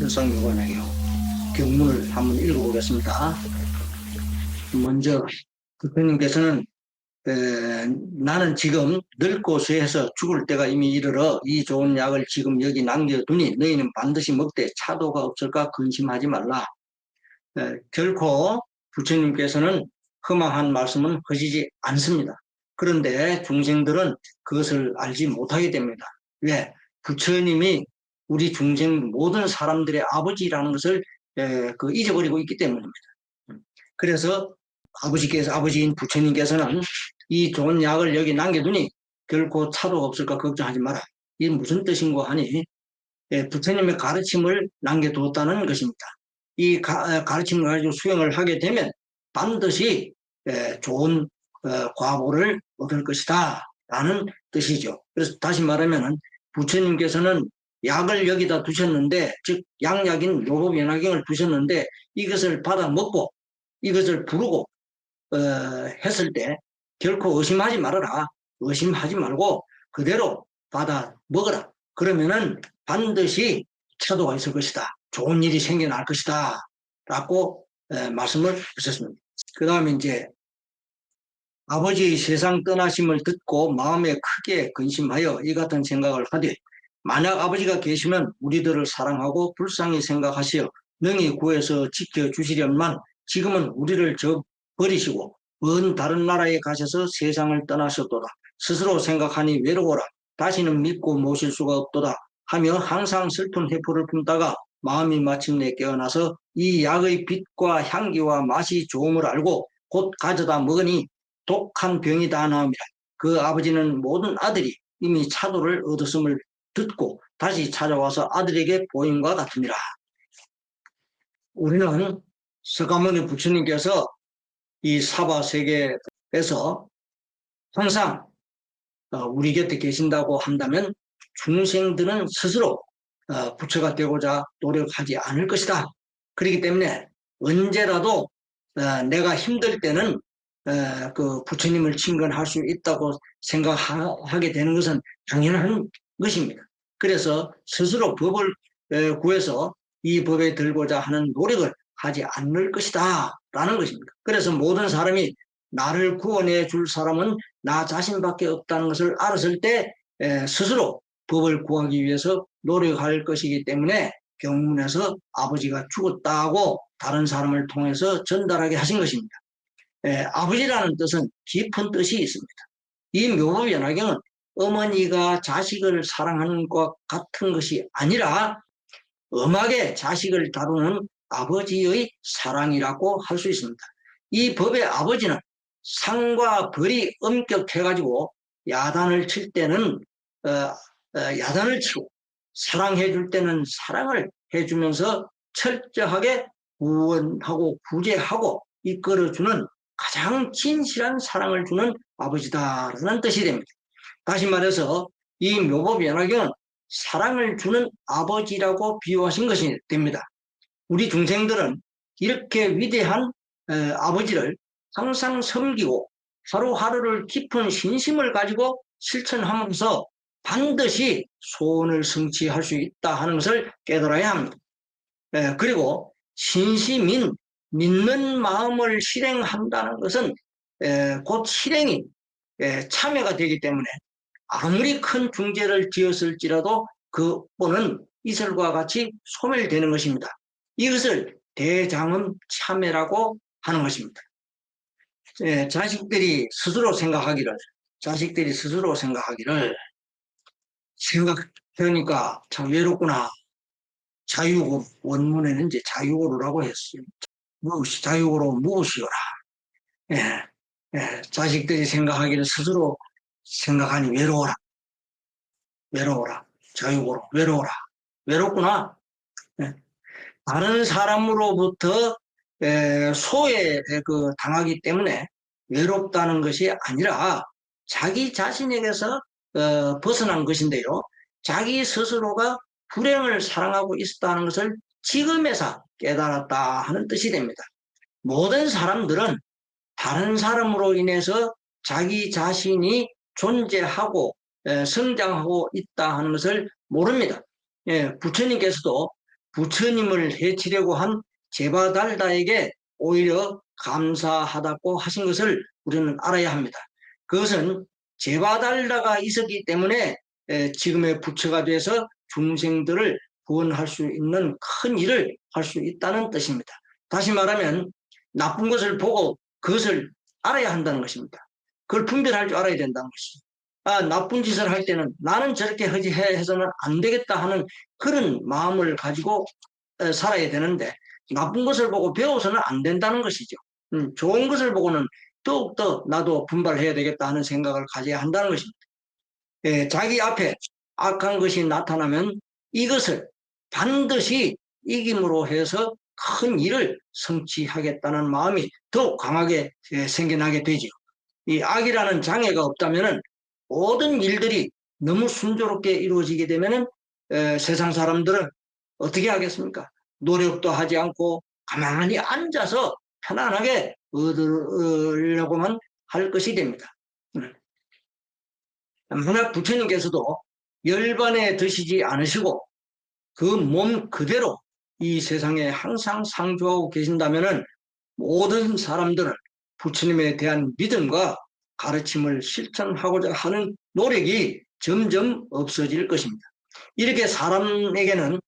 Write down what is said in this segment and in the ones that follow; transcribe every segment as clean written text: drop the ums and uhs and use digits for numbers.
열성요관의 경문을 한번 읽어보겠습니다. 먼저 대표님께서는 나는 지금 늙고 쇠해서 죽을 때가 이미 이르러 이 좋은 약을 지금 여기 남겨두니 너희는 반드시 먹되 차도가 없을까 근심하지 말라. 결코 부처님께서는 험한 말씀은 하시지 않습니다. 그런데 중생들은 그것을 알지 못하게 됩니다. 왜? 부처님이 우리 중생 모든 사람들의 아버지라는 것을 잊어버리고 있기 때문입니다. 그래서 아버지인 부처님께서는 이 좋은 약을 여기 남겨두니 결코 차도가 없을까 걱정하지 마라. 이게 무슨 뜻인고 하니 부처님의 가르침을 남겨두었다는 것입니다. 이 가르침을 가지고 수행을 하게 되면 반드시 좋은 과보를 얻을 것이다 라는 뜻이죠. 그래서 다시 말하면 부처님께서는 약을 여기다 두셨는데, 즉 양약인 묘법연화경을 두셨는데 이것을 받아 먹고 이것을 부르고 했을 때 결코 의심하지 말아라. 의심하지 말고 그대로 받아 먹어라. 그러면은 반드시 차도가 있을 것이다. 좋은 일이 생겨날 것이다. 라고 말씀을 하셨습니다. 그 다음에 이제 아버지의 세상 떠나심을 듣고 마음에 크게 근심하여 이 같은 생각을 하되, 만약 아버지가 계시면 우리들을 사랑하고 불쌍히 생각하시어 능히 구해서 지켜주시련만 지금은 우리를 버리시고 먼 다른 나라에 가셔서 세상을 떠나셨도다. 스스로 생각하니 외로워라. 다시는 믿고 모실 수가 없도다 하며 항상 슬픈 회포를 품다가 마음이 마침내 깨어나서 이 약의 빛과 향기와 맛이 좋음을 알고 곧 가져다 먹으니 독한 병이 다 나음이라. 그 아버지는 모든 아들이 이미 차도를 얻었음을 듣고 다시 찾아와서 아들에게 보임과 같으니라. 우리는 석가모니 부처님께서 이 사바 세계에서 항상 우리 곁에 계신다고 한다면 중생들은 스스로 부처가 되고자 노력하지 않을 것이다. 그렇기 때문에 언제라도 내가 힘들 때는 그 부처님을 친근할 수 있다고 생각하게 되는 것은 당연한 것입니다. 그래서 스스로 법을 구해서 이 법에 들고자 하는 노력을 하지 않을 것이다 라는 것입니다. 그래서 모든 사람이 나를 구원해 줄 사람은 나 자신밖에 없다는 것을 알았을 때 스스로 법을 구하기 위해서 노력할 것이기 때문에 경문에서 아버지가 죽었다고 다른 사람을 통해서 전달하게 하신 것입니다. 아버지라는 뜻은 깊은 뜻이 있습니다. 이 묘법연화경은 어머니가 자식을 사랑하는 것 같은 것이 아니라 엄하게 자식을 다루는 아버지의 사랑이라고 할 수 있습니다. 이 법의 아버지는 상과 벌이 엄격해가지고 야단을 칠 때는 야단을 치고 사랑해 줄 때는 사랑을 해주면서 철저하게 구원하고 구제하고 이끌어주는 가장 진실한 사랑을 주는 아버지다라는 뜻이 됩니다. 다시 말해서 이 묘법연화경은 사랑을 주는 아버지라고 비유하신 것이 됩니다. 우리 중생들은 이렇게 위대한 아버지를 항상 섬기고 하루하루를 깊은 신심을 가지고 실천하면서 반드시 소원을 성취할 수 있다 하는 것을 깨달아야 합니다. 그리고 신심인 믿는 마음을 실행한다는 것은 곧 실행이 참여가 되기 때문에 아무리 큰 중죄를 지었을지라도 그 뻔은 이슬과 같이 소멸되는 것입니다. 이것을 대장음 참회라고 하는 것입니다. 자식들이 스스로 생각하기를 생각해보니까 참 외롭구나. 자유고 원문에는 이제 자유고로라고 했어요. 자유고로 무엇이오라. 자식들이 생각하기를 스스로 생각하니 외로워라. 자유고로 외로워라. 외롭구나. 다른 사람으로부터 소외 당하기 때문에 외롭다는 것이 아니라 자기 자신에게서 벗어난 것인데요. 자기 스스로가 불행을 사랑하고 있었다는 것을 지금에서 깨달았다 하는 뜻이 됩니다. 모든 사람들은 다른 사람으로 인해서 자기 자신이 존재하고 성장하고 있다 하는 것을 모릅니다. 부처님께서도 부처님을 해치려고 한 제바달다에게 오히려 감사하다고 하신 것을 우리는 알아야 합니다. 그것은 제바달다가 있었기 때문에 지금의 부처가 돼서 중생들을 구원할 수 있는 큰 일을 할 수 있다는 뜻입니다. 다시 말하면 나쁜 것을 보고 그것을 알아야 한다는 것입니다. 그걸 분별할 줄 알아야 된다는 것입니다. 나쁜 짓을 할 때는 나는 저렇게 해서는 안 되겠다 하는 그런 마음을 가지고 살아야 되는데 나쁜 것을 보고 배워서는 안 된다는 것이죠. 좋은 것을 보고는 더욱더 나도 분발해야 되겠다 하는 생각을 가져야 한다는 것입니다. 자기 앞에 악한 것이 나타나면 이것을 반드시 이김으로 해서 큰 일을 성취하겠다는 마음이 더욱 강하게 생겨나게 되죠. 이 악이라는 장애가 없다면 모든 일들이 너무 순조롭게 이루어지게 되면 세상 사람들은 어떻게 하겠습니까? 노력도 하지 않고 가만히 앉아서 편안하게 얻으려고만 할 것이 됩니다. 만약 부처님께서도 열반에 드시지 않으시고 그 몸 그대로 이 세상에 항상 상주하고 계신다면 모든 사람들은 부처님에 대한 믿음과 가르침을 실천하고자 하는 노력이 점점 없어질 것입니다. 이렇게 사람에게는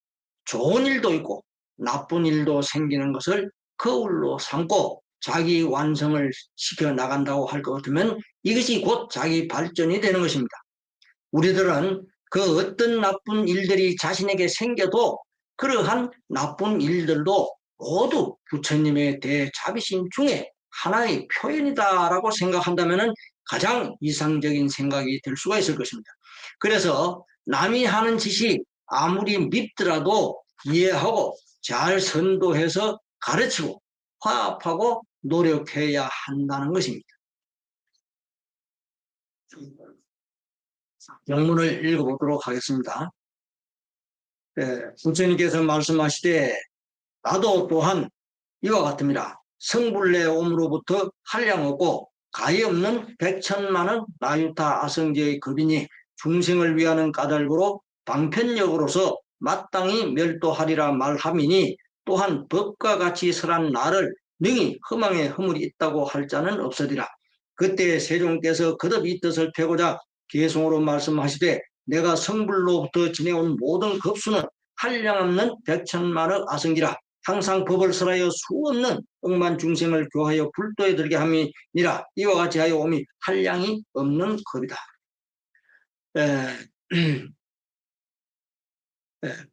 좋은 일도 있고 나쁜 일도 생기는 것을 거울로 삼고 자기 완성을 시켜 나간다고 할 것 같으면 이것이 곧 자기 발전이 되는 것입니다. 우리들은 그 어떤 나쁜 일들이 자신에게 생겨도 그러한 나쁜 일들도 모두 부처님의 대자비심 중에 하나의 표현이다라고 생각한다면 가장 이상적인 생각이 될 수가 있을 것입니다. 그래서 남이 하는 짓이 아무리 밉더라도 이해하고 잘 선도해서 가르치고 화합하고 노력해야 한다는 것입니다. 영문을 읽어보도록 하겠습니다. 부처님께서 말씀하시되 나도 또한 이와 같습니다. 성불례 옴으로부터 한량 없고 가히 없는 백천만은 나유타 아성제의 급이니 중생을 위하는 까닭으로 방편력으로서 마땅히 멸도하리라 말함이니 또한 법과 같이 설한 나를 능히 허망에 허물이 있다고 할 자는 없으리라. 그때 세종께서 거듭 이 뜻을 펴고자 개송으로 말씀하시되 내가 성불로부터 지내온 모든 급수는 한량없는 백천만억 아성기라. 항상 법을 설하여 수없는 억만 중생을 교하여 불도에 들게 함이니라. 이와 같이 하여 오미 한량이 없는 법이다.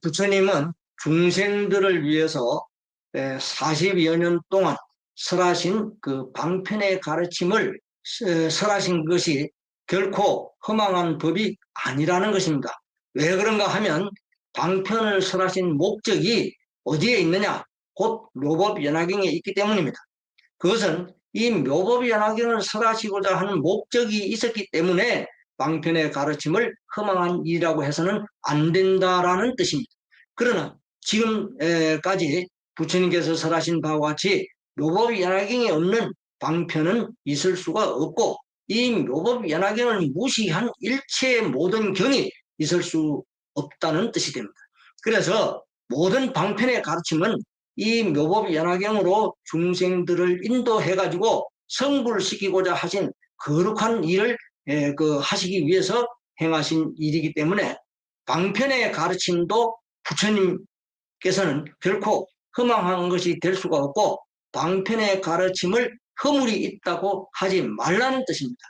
부처님은 중생들을 위해서 40여 년 동안 설하신 그 방편의 가르침을 설하신 것이 결코 허망한 법이 아니라는 것입니다. 왜 그런가 하면 방편을 설하신 목적이 어디에 있느냐? 곧 묘법연화경에 있기 때문입니다. 그것은 이 묘법연화경을 설하시고자 하는 목적이 있었기 때문에 방편의 가르침을 허망한 일이라고 해서는 안 된다라는 뜻입니다. 그러나 지금까지 부처님께서 설하신 바와 같이 묘법연화경에 없는 방편은 있을 수가 없고 이 묘법연화경을 무시한 일체의 모든 경이 있을 수 없다는 뜻이 됩니다. 그래서 모든 방편의 가르침은 이 묘법연화경으로 중생들을 인도해가지고 성불시키고자 하신 거룩한 일을 하시기 위해서 행하신 일이기 때문에 방편의 가르침도 부처님께서는 결코 허망한 것이 될 수가 없고 방편의 가르침을 허물이 있다고 하지 말라는 뜻입니다.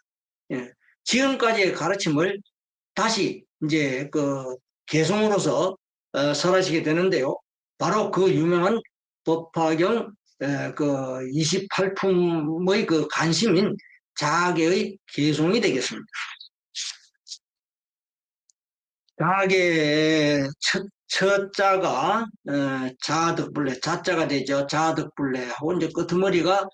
지금까지의 가르침을 다시 이제 개송으로서 설하시게 되는데요. 바로 그 유명한 법화경 28품의 그 간심인 자계의 개송이 되겠습니다. 자계의 첫 자가 자득불례, 자자가 되죠. 자득불례하고 이제 끄트머리가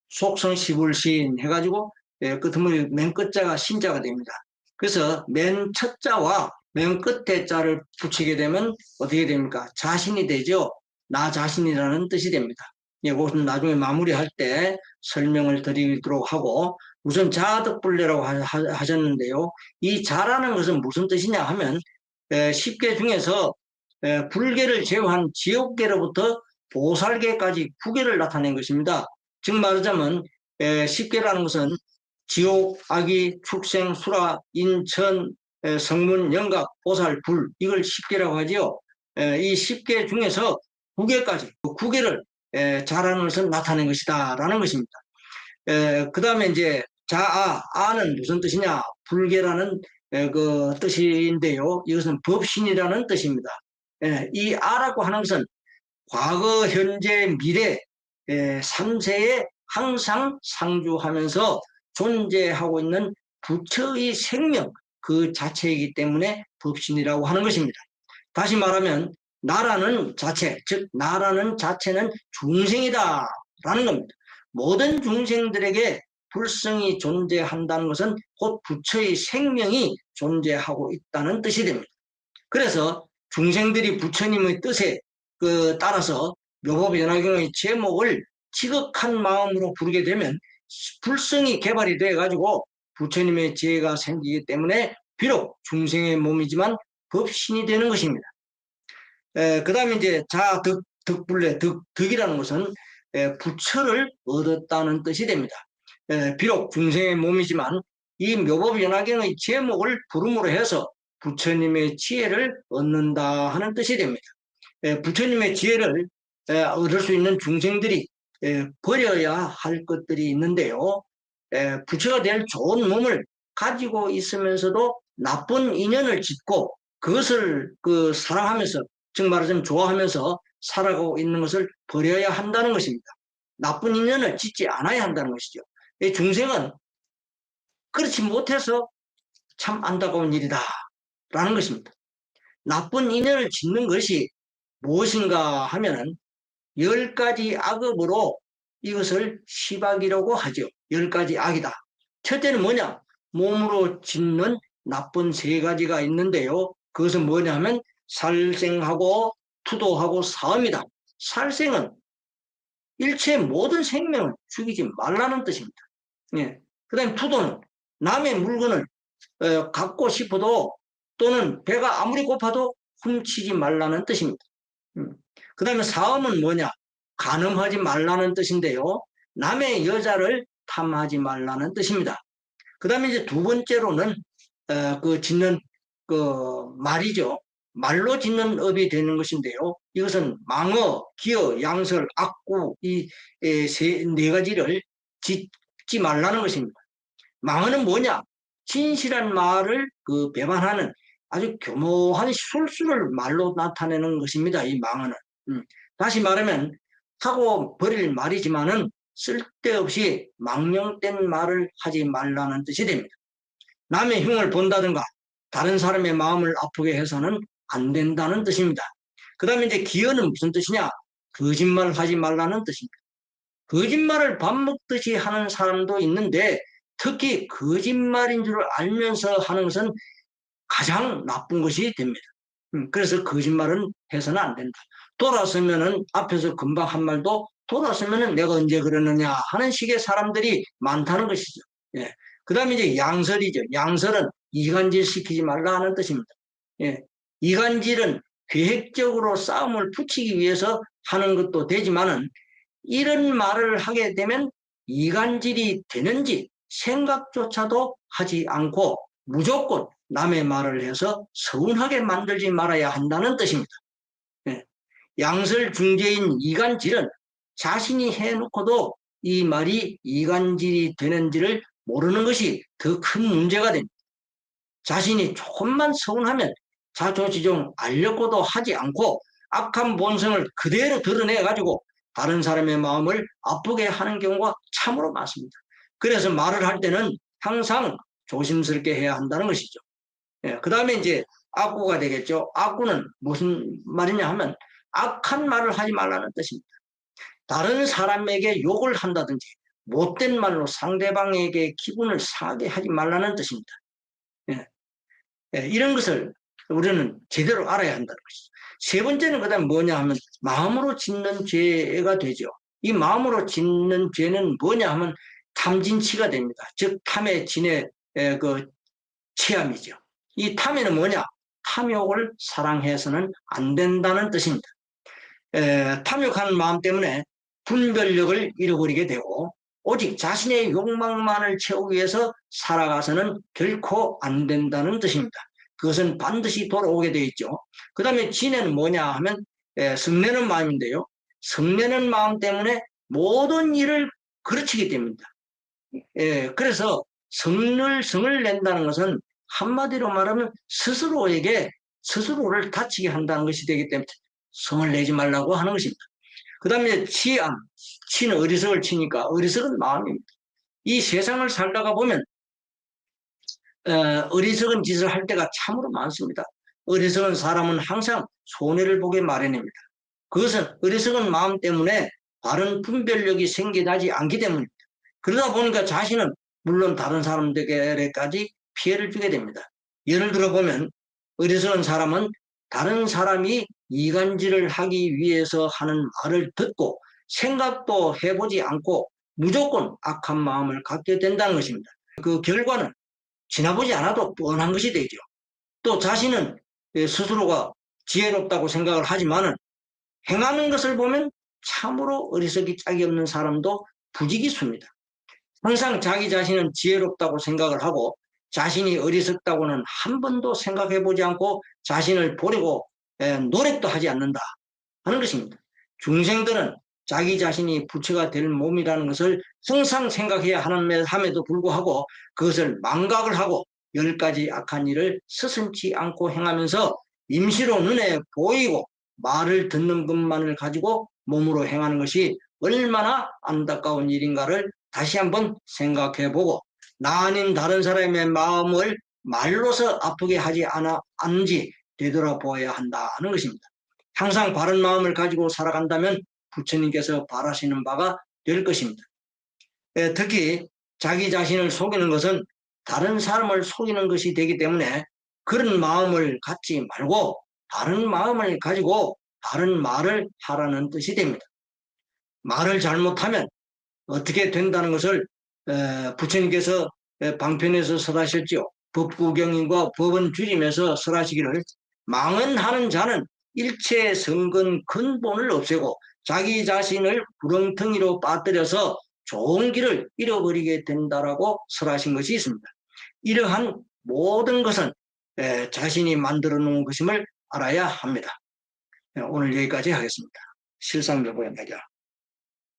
속성 시불신 해가지고 끄트머리 맨 끝자가 신자가 됩니다. 그래서 맨 첫 자와 맨 끝에 자를 붙이게 되면 어떻게 됩니까? 자신이 되죠. 나 자신이라는 뜻이 됩니다. 예, 그것은 나중에 마무리할 때 설명을 드리도록 하고, 우선 자아득불례라고 하셨는데요. 이 자라는 것은 무슨 뜻이냐 하면 10계 중에서 불계를 제외한 지옥계로부터 보살계까지 9계를 나타낸 것입니다. 즉 말하자면 10계라는 것은 지옥, 악의, 축생, 수라, 인천, 성문, 영각, 보살, 불, 이걸 10계라고 하지요. 이 10계 중에서 9계까지, 9계를 자라는 것을 나타낸 것이다 라는 것입니다. 그 다음에 이제 자아, 아는 무슨 뜻이냐? 불계라는 그 뜻인데요. 이것은 법신이라는 뜻입니다. 이 아라고 하는 것은 과거, 현재, 미래 3세에 항상 상주하면서 존재하고 있는 부처의 생명 그 자체이기 때문에 법신이라고 하는 것입니다. 다시 말하면 나라는 자체, 즉 나라는 자체는 중생이다 라는 겁니다. 모든 중생들에게 불성이 존재한다는 것은 곧 부처의 생명이 존재하고 있다는 뜻이 됩니다. 그래서 중생들이 부처님의 뜻에 따라서 묘법연화경의 제목을 지극한 마음으로 부르게 되면 불성이 개발이 돼가지고 부처님의 지혜가 생기기 때문에 비록 중생의 몸이지만 법신이 되는 것입니다. 그 다음에 이제 자득, 득불례, 득이라는 것은 부처를 얻었다는 뜻이 됩니다. 비록 중생의 몸이지만 이 묘법연화경의 제목을 부름으로 해서 부처님의 지혜를 얻는다 하는 뜻이 됩니다. 부처님의 지혜를 얻을 수 있는 중생들이 버려야 할 것들이 있는데요. 부처가 될 좋은 몸을 가지고 있으면서도 나쁜 인연을 짓고 그것을 사랑하면서, 즉 말하자면 좋아하면서 살아가고 있는 것을 버려야 한다는 것입니다. 나쁜 인연을 짓지 않아야 한다는 것이죠. 중생은 그렇지 못해서 참 안타까운 일이다 라는 것입니다. 나쁜 인연을 짓는 것이 무엇인가 하면은 10가지 악업으로 이것을 시박이라고 하죠. 10가지 악이다. 첫째는 뭐냐? 몸으로 짓는 나쁜 3가지가 있는데요. 그것은 뭐냐 하면 살생하고 투도하고 사음이다. 살생은 일체 모든 생명을 죽이지 말라는 뜻입니다. 예. 그 다음에 투도는 남의 물건을 갖고 싶어도 또는 배가 아무리 고파도 훔치지 말라는 뜻입니다. 그 다음에 사음은 뭐냐? 간음하지 말라는 뜻인데요. 남의 여자를 탐하지 말라는 뜻입니다. 그 다음에 이제 두 번째로는 짓는 말이죠. 말로 짓는 업이 되는 것인데요. 이것은 망어, 기어, 양설, 악구 이 4가지를 짓지 말라는 것입니다. 망어는 뭐냐? 진실한 말을 배반하는 아주 교모한 술수를 말로 나타내는 것입니다. 이 망어는. 다시 말하면 하고 버릴 말이지만은 쓸데없이 망령된 말을 하지 말라는 뜻이 됩니다. 남의 흉을 본다든가 다른 사람의 마음을 아프게 해서는 안 된다는 뜻입니다. 그 다음에 이제 기어는 무슨 뜻이냐? 거짓말 하지 말라는 뜻입니다. 거짓말을 밥 먹듯이 하는 사람도 있는데 특히 거짓말인 줄 알면서 하는 것은 가장 나쁜 것이 됩니다. 그래서 거짓말은 해서는 안 된다. 돌아서면은 앞에서 금방 한 말도 돌아서면은 내가 언제 그러느냐 하는 식의 사람들이 많다는 것이죠. 예. 그 다음에 이제 양설이죠. 양설은 이간질 시키지 말라 하는 뜻입니다. 예. 이간질은 계획적으로 싸움을 붙이기 위해서 하는 것도 되지만은 이런 말을 하게 되면 이간질이 되는지 생각조차도 하지 않고 무조건 남의 말을 해서 서운하게 만들지 말아야 한다는 뜻입니다. 예. 양설 중재인 이간질은 자신이 해놓고도 이 말이 이간질이 되는지를 모르는 것이 더 큰 문제가 됩니다. 자신이 조금만 서운하면 자초지종 알려고도 하지 않고 악한 본성을 그대로 드러내가지고 다른 사람의 마음을 아프게 하는 경우가 참으로 많습니다. 그래서 말을 할 때는 항상 조심스럽게 해야 한다는 것이죠. 예, 그 다음에 이제 악구가 되겠죠. 악구는 무슨 말이냐 하면 악한 말을 하지 말라는 뜻입니다. 다른 사람에게 욕을 한다든지 못된 말로 상대방에게 기분을 상하게 하지 말라는 뜻입니다. 예, 예, 이런 것을 우리는 제대로 알아야 한다는 것이죠. 세 번째는 그다음 뭐냐 하면 마음으로 짓는 죄가 되죠. 이 마음으로 짓는 죄는 뭐냐 하면 탐진치가 됩니다. 즉 탐의 진의 그 취함이죠. 이 탐에는 뭐냐? 탐욕을 사랑해서는 안 된다는 뜻입니다. 탐욕하는 마음 때문에 분별력을 잃어버리게 되고 오직 자신의 욕망만을 채우기 위해서 살아가서는 결코 안 된다는 뜻입니다. 그것은 반드시 돌아오게 되어 있죠. 그 다음에 진해는 뭐냐 하면 성내는 마음인데요. 성내는 마음 때문에 모든 일을 그르치게 됩니다. 그래서 성을 낸다는 것은 한마디로 말하면 스스로를 다치게 한다는 것이 되기 때문에 성을 내지 말라고 하는 것입니다. 그 다음에 치는 어리석을 치니까 어리석은 마음입니다. 이 세상을 살다가 보면 어리석은 짓을 할 때가 참으로 많습니다. 어리석은 사람은 항상 손해를 보게 마련입니다. 그것은 어리석은 마음 때문에 바른 분별력이 생겨나지 않기 때문입니다. 그러다 보니까 자신은 물론 다른 사람들에게까지 피해를 주게 됩니다. 예를 들어 보면 어리석은 사람은 다른 사람이 이간질을 하기 위해서 하는 말을 듣고 생각도 해보지 않고 무조건 악한 마음을 갖게 된다는 것입니다. 그 결과는 지나보지 않아도 뻔한 것이 되죠. 또 자신은 스스로가 지혜롭다고 생각을 하지만은 행하는 것을 보면 참으로 어리석이 짝이 없는 사람도 부지기수입니다. 항상 자기 자신은 지혜롭다고 생각을 하고 자신이 어리석다고는 한 번도 생각해 보지 않고 자신을 보려고 노력도 하지 않는다 하는 것입니다. 중생들은 자기 자신이 부처가 될 몸이라는 것을 항상 생각해야 함에도 불구하고 그것을 망각을 하고 10가지 악한 일을 서슴지 않고 행하면서 임시로 눈에 보이고 말을 듣는 것만을 가지고 몸으로 행하는 것이 얼마나 안타까운 일인가를 다시 한번 생각해보고 나 아닌 다른 사람의 마음을 말로서 아프게 하지 않은지 되돌아보아야 한다는 것입니다. 항상 바른 마음을 가지고 살아간다면 부처님께서 바라시는 바가 될 것입니다. 특히 자기 자신을 속이는 것은 다른 사람을 속이는 것이 되기 때문에 그런 마음을 갖지 말고 바른 마음을 가지고 바른 말을 하라는 뜻이 됩니다. 말을 잘못하면 어떻게 된다는 것을 부처님께서 방편에서 설하셨지요. 법구경인과 법은 줄임에서 설하시기를 망언하는 자는 일체 성근 근본을 없애고 자기 자신을 구렁텅이로 빠뜨려서 좋은 길을 잃어버리게 된다라고 설하신 것이 있습니다. 이러한 모든 것은 자신이 만들어 놓은 것임을 알아야 합니다. 오늘 여기까지 하겠습니다. 실상여보의 매자.